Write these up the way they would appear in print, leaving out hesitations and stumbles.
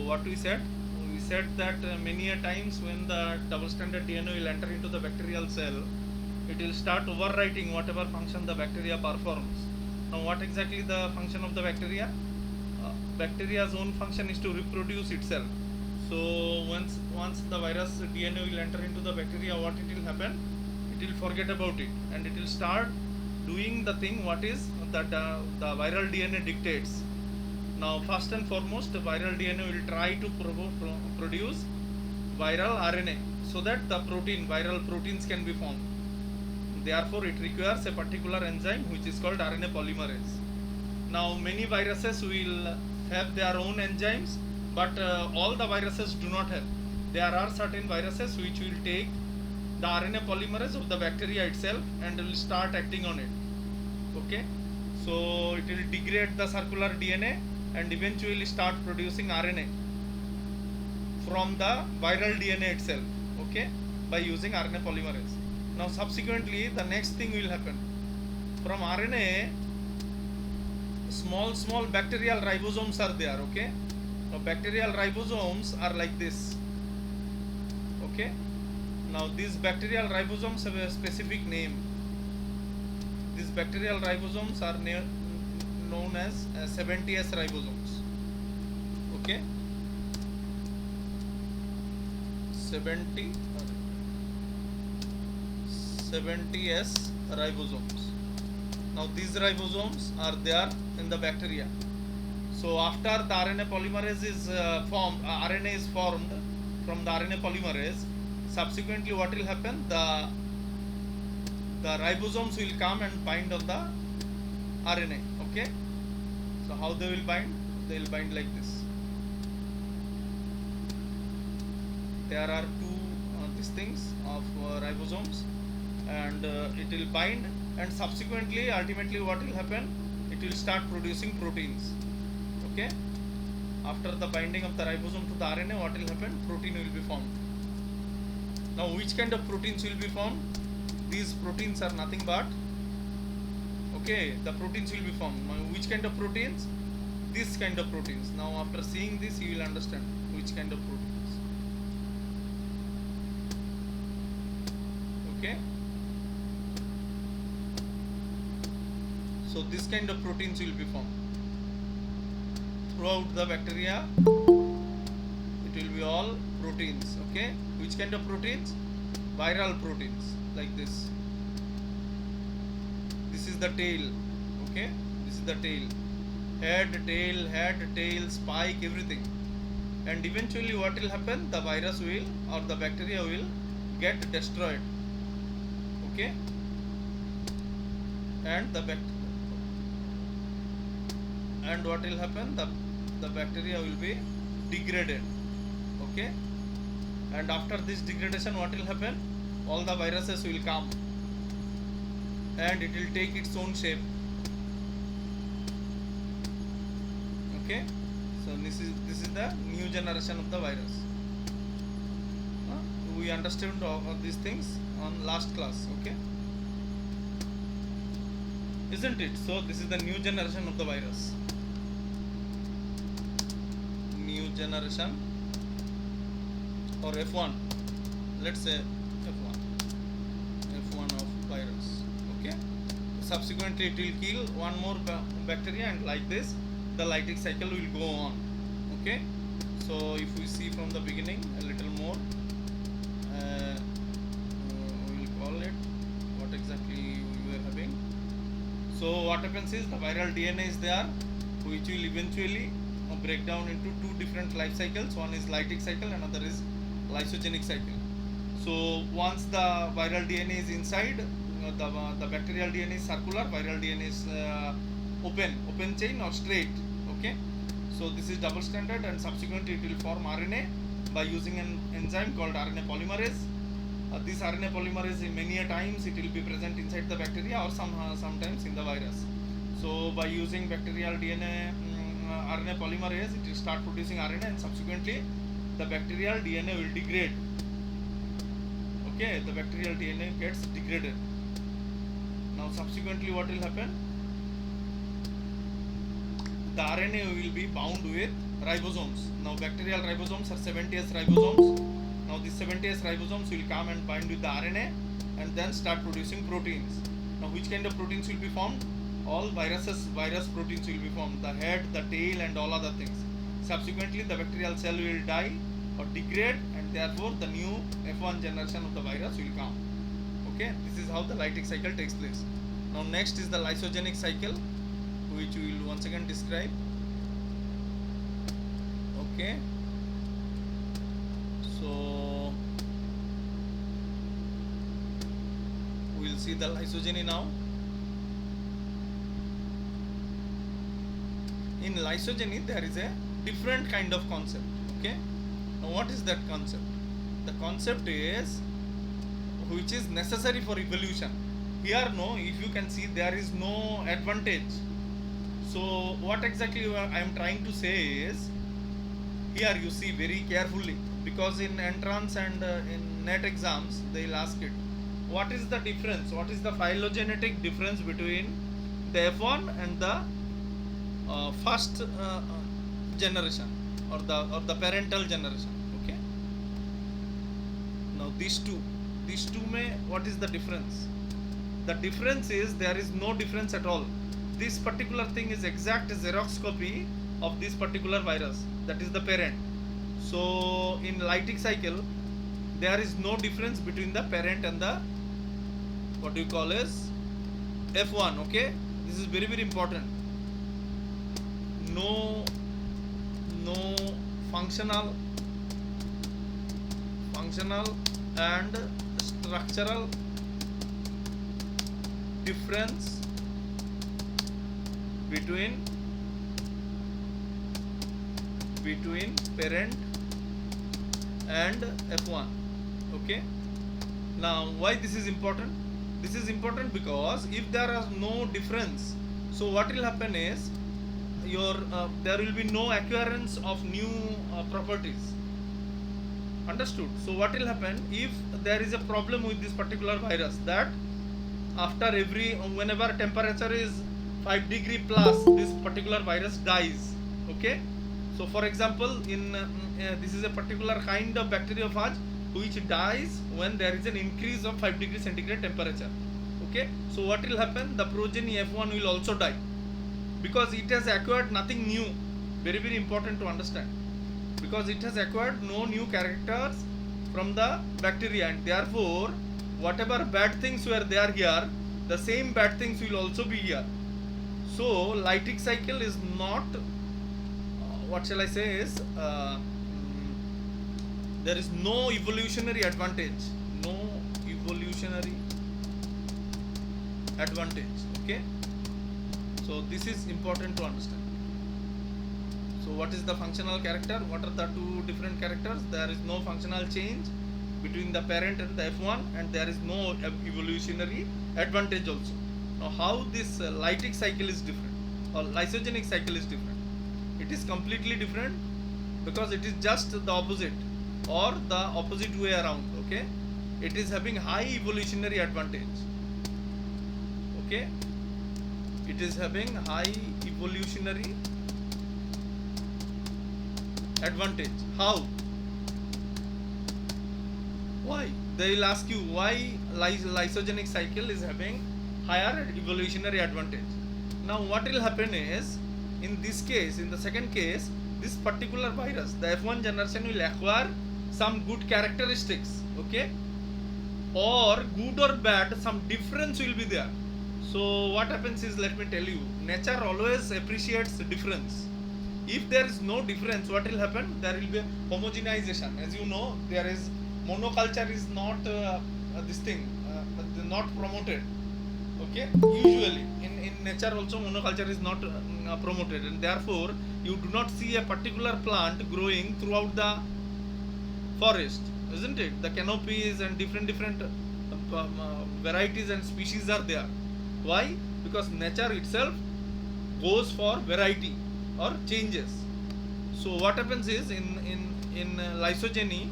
what we said? We said that many a times when the double stranded DNA will enter into the bacterial cell, it will start overwriting whatever function the bacteria performs. Now, what exactly the function of the bacteria? Bacteria's own function is to reproduce itself. So once the virus DNA will enter into the bacteria, what it will happen? It will forget about it and it will start doing the thing what is that the viral DNA dictates. Now, first and foremost, the viral DNA will try to produce viral RNA so that the viral proteins can be formed. Therefore, it requires a particular enzyme which is called RNA polymerase. Now, many viruses will have their own enzymes, but all the viruses do not have. There are certain viruses which will take the RNA polymerase of the bacteria itself and will start acting on it. Okay, so it will degrade the circular DNA and eventually start producing RNA from the viral DNA itself. Okay, by using RNA polymerase. Now, subsequently, the next thing will happen. From RNA, small bacterial ribosomes are there. Okay, now bacterial ribosomes are like this. Okay, now these bacterial ribosomes have a specific name. These bacterial ribosomes are known as 70S ribosomes. Okay, 70S ribosomes. Now these ribosomes are there in the bacteria. So after the RNA polymerase is formed, RNA is formed from the RNA polymerase. Subsequently, what will happen? The ribosomes will come and bind on the RNA. Okay. So how they will bind? They will bind like this. There are two these things of ribosomes, and it will bind, and subsequently, ultimately, what will happen? It will start producing proteins. Okay. After the binding of the ribosome to the RNA, what will happen? Protein will be formed. Now, which kind of proteins will be formed? These proteins are nothing but, okay, the proteins will be formed. Now, which kind of proteins? This kind of proteins. Now, after seeing this, you will understand which kind of proteins. Okay. So, this kind of proteins will be formed. Throughout the bacteria, it will be all proteins. Okay, which kind of proteins? Viral proteins, like this. This is the tail. Okay, this is the tail. Head, tail, spike, everything. And eventually, what will happen? The virus will, or the bacteria will get destroyed. Okay, and and what will happen? The bacteria will be degraded. Okay, and after this degradation, what will happen? All the viruses will come and it will take its own shape. Okay, so this is the new generation of the virus. We understood all these things on last class. Okay, isn't it? So this is the new generation of the virus. New generation, or F1, let's say F1 of virus. Okay, subsequently it will kill one more bacteria, and like this the lytic cycle will go on. Okay, so if we see from the beginning a little more, we will call it what exactly we were having. So what happens is the viral DNA is there, which will eventually break down into two different life cycles. One is lytic cycle, another is lysogenic cycle. So once the viral DNA is inside, the bacterial DNA is circular, viral DNA is open chain or straight. Okay, so this is double stranded, and subsequently it will form RNA by using an enzyme called RNA polymerase. This RNA polymerase, many a times it will be present inside the bacteria or sometimes in the virus. So by using bacterial DNA RNA polymerase, it will start producing RNA, and subsequently the bacterial DNA will degrade. Okay, the bacterial DNA gets degraded. Now subsequently what will happen? the RNA will be bound with ribosomes. Now bacterial ribosomes are 70S ribosomes. Now these 70S ribosomes will come and bind with the RNA and then start producing proteins. Now which kind of proteins will be formed? All virus proteins will be formed. The head, the tail and all other things. Subsequently the bacterial cell will die or degrade, and therefore the new F1 generation of the virus will come. Okay, this is how the lytic cycle takes place. Now next is the lysogenic cycle, which we will once again describe. Okay, so we will see the lysogeny now. In lysogeny there is a different kind of concept. Okay, now what is that concept? The concept is which is necessary for evolution. Here no, if you can see, there is no advantage. So what exactly I am trying to say is, here you see very carefully, because in entrance and in net exams they will ask it, what is the difference, what is the phylogenetic difference between the F1 and the first generation or the parental generation. Okay, now these two may, what is the difference? The difference is there is no difference at all. This particular thing is exact Xerox copy of this particular virus, that is the parent. So in lytic cycle there is no difference between the parent and the what you call as F1. Okay, this is very important. No functional and structural difference between parent and F1. Okay, now why this is important? This is important because if there is no difference, so what will happen is there will be no occurrence of new properties. Understood? So what will happen if there is a problem with this particular virus, that after whenever temperature is 5 degree plus, this particular virus dies. Okay, so for example, in this is a particular kind of bacteriophage which dies when there is an increase of 5 degree centigrade temperature. Okay, so what will happen? The progeny F1 will also die, because it has acquired nothing new. Very important to understand, because it has acquired no new characters from the bacteria, and therefore whatever bad things were there here, the same bad things will also be here. So lytic cycle is not what shall I say is there is no evolutionary advantage. Okay, so this is important to understand. So what is the functional character? What are the two different characters? There is no functional change between the parent and the F1, and there is no evolutionary advantage also. Now how this lytic cycle is different, or lysogenic cycle is different? It is completely different because it is just the opposite, or the opposite way around. Okay, it is having high evolutionary advantage. Okay, it is having high evolutionary advantage. How? Why? They will ask you why lysogenic cycle is having higher evolutionary advantage. Now what will happen is, in this case, in the second case, this particular virus, the F1 generation, will acquire some good characteristics. Okay, or good or bad, some difference will be there. So what happens is, let me tell you, nature always appreciates difference. If there is no difference, what will happen? There will be homogenization. As you know, there is monoculture is not not promoted. Okay, usually in nature also monoculture is not promoted, and therefore you do not see a particular plant growing throughout the forest, isn't it? The canopies and different varieties and species are there. Why? Because nature itself goes for variety or changes. So what happens is, in lysogeny,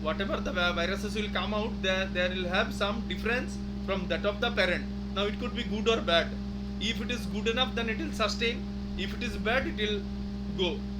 whatever the viruses will come out, there will have some difference from that of the parent. Now it could be good or bad. If it is good enough, then it will sustain. If it is bad, it will go.